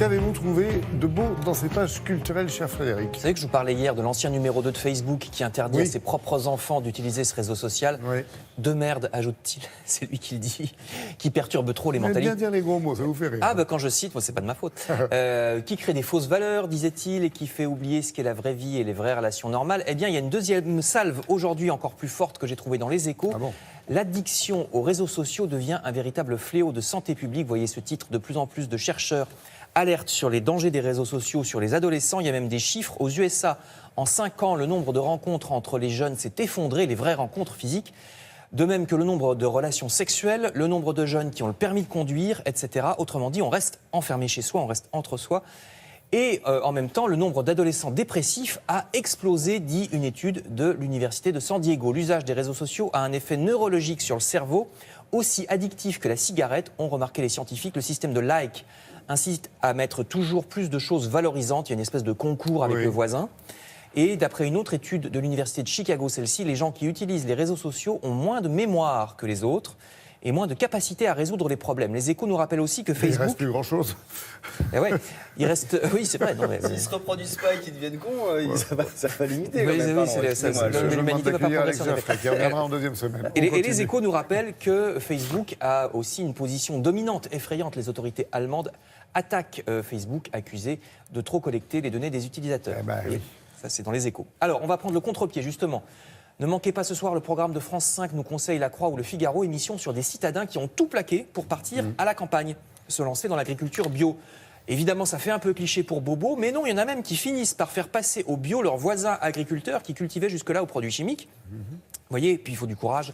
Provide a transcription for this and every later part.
Qu'avez-vous trouvé de beau dans ces pages culturelles, cher Frédéric? Vous savez que je vous parlais hier de l'ancien numéro 2 de Facebook qui interdit à ses propres enfants d'utiliser ce réseau social. De merde, ajoute-t-il, c'est lui qui le dit, qui perturbe trop les mentalités. Bien dire les gros mots, ça vous fait rire. Ah, quand je cite, moi, c'est pas de ma faute. Qui crée des fausses valeurs, disait-il, et qui fait oublier ce qu'est la vraie vie et les vraies relations normales. Eh bien, il y a une deuxième salve aujourd'hui encore plus forte que j'ai trouvée dans Les Échos. Ah bon? L'addiction aux réseaux sociaux devient un véritable fléau de santé publique. Vous voyez ce titre, de plus en plus de chercheurs alertent sur les dangers des réseaux sociaux sur les adolescents. Il y a même des chiffres. Aux USA, en 5 ans, le nombre de rencontres entre les jeunes s'est effondré, les vraies rencontres physiques. De même que le nombre de relations sexuelles, le nombre de jeunes qui ont le permis de conduire, etc. Autrement dit, on reste enfermé chez soi, on reste entre soi. Et en même temps, le nombre d'adolescents dépressifs a explosé, dit une étude de l'université de San Diego. L'usage des réseaux sociaux a un effet neurologique sur le cerveau, aussi addictif que la cigarette, ont remarqué les scientifiques. Le système de like incite à mettre toujours plus de choses valorisantes. Il y a une espèce de concours avec le voisin. Et d'après une autre étude de l'université de Chicago, celle-ci, les gens qui utilisent les réseaux sociaux ont moins de mémoire que les autres et moins de capacité à résoudre les problèmes. Les Échos nous rappellent aussi que Facebook... Il ne reste plus grand-chose. Eh ouais, il reste... Oui, c'est vrai. S'ils ne se reproduisent pas et qu'ils deviennent cons, ça va limiter. Oui, l'humanité va pas progresser. Qui reviendra en deuxième semaine. Et les Échos nous rappellent que Facebook a aussi une position dominante, effrayante. Les autorités allemandes attaquent Facebook, accusées de trop collecter les données des utilisateurs. Oui. Ça, c'est dans les Échos. Alors, on va prendre le contre-pied, justement. Ne manquez pas ce soir, le programme de France 5 nous conseille La Croix ou Le Figaro, émission sur des citadins qui ont tout plaqué pour partir à la campagne, se lancer dans l'agriculture bio. Évidemment, ça fait un peu cliché pour Bobo, mais non, il y en a même qui finissent par faire passer au bio leurs voisins agriculteurs qui cultivaient jusque-là aux produits chimiques. Vous voyez, puis il faut du courage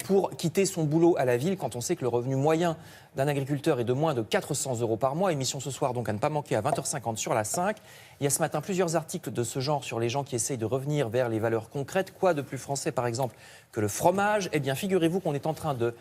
pour quitter son boulot à la ville quand on sait que le revenu moyen d'un agriculteur est de moins de 400 € par mois. Émission ce soir donc à ne pas manquer à 20h50 sur la 5. Il y a ce matin plusieurs articles de ce genre sur les gens qui essayent de revenir vers les valeurs concrètes. Quoi de plus français par exemple que le fromage? Eh bien figurez-vous qu'on est en train de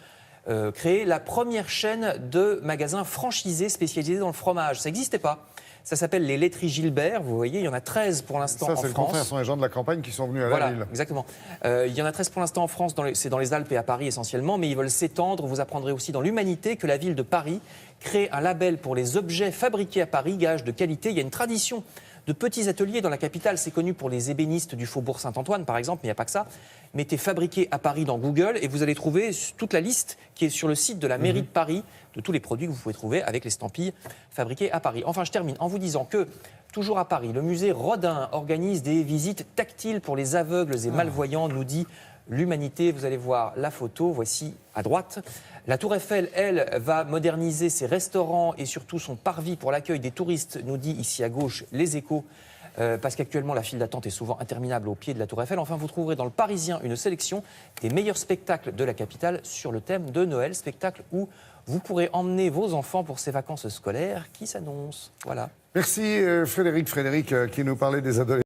créer la première chaîne de magasins franchisés spécialisés dans le fromage. Ça n'existait pas. Ça s'appelle les laiteries Gilbert. Vous voyez, il y en a 13 pour l'instant en France. Ça, c'est le contraire. Ce sont les gens de la campagne qui sont venus à la ville. Exactement. Il y en a 13 pour l'instant en France. C'est dans les Alpes et à Paris essentiellement. Mais ils veulent s'étendre. Vous apprendrez aussi dans l'Humanité que la ville de Paris crée un label pour les objets fabriqués à Paris, gage de qualité. Il y a une tradition de petits ateliers dans la capitale. C'est connu pour les ébénistes du Faubourg Saint-Antoine, par exemple, mais il n'y a pas que ça. Mettez fabriqué à Paris dans Google et vous allez trouver toute la liste qui est sur le site de la mairie de Paris de tous les produits que vous pouvez trouver avec l'estampille fabriqués à Paris. Enfin, je termine en vous disant que, toujours à Paris, le musée Rodin organise des visites tactiles pour les aveugles et malvoyants, nous dit l'Humanité. Vous allez voir la photo, voici à droite. La Tour Eiffel, elle, va moderniser ses restaurants et surtout son parvis pour l'accueil des touristes, nous dit ici à gauche Les Échos, parce qu'actuellement la file d'attente est souvent interminable au pied de la Tour Eiffel. Enfin, vous trouverez dans le Parisien une sélection des meilleurs spectacles de la capitale sur le thème de Noël, spectacle où vous pourrez emmener vos enfants pour ces vacances scolaires qui s'annoncent. Voilà. Merci Frédéric qui nous parlait des adolescents.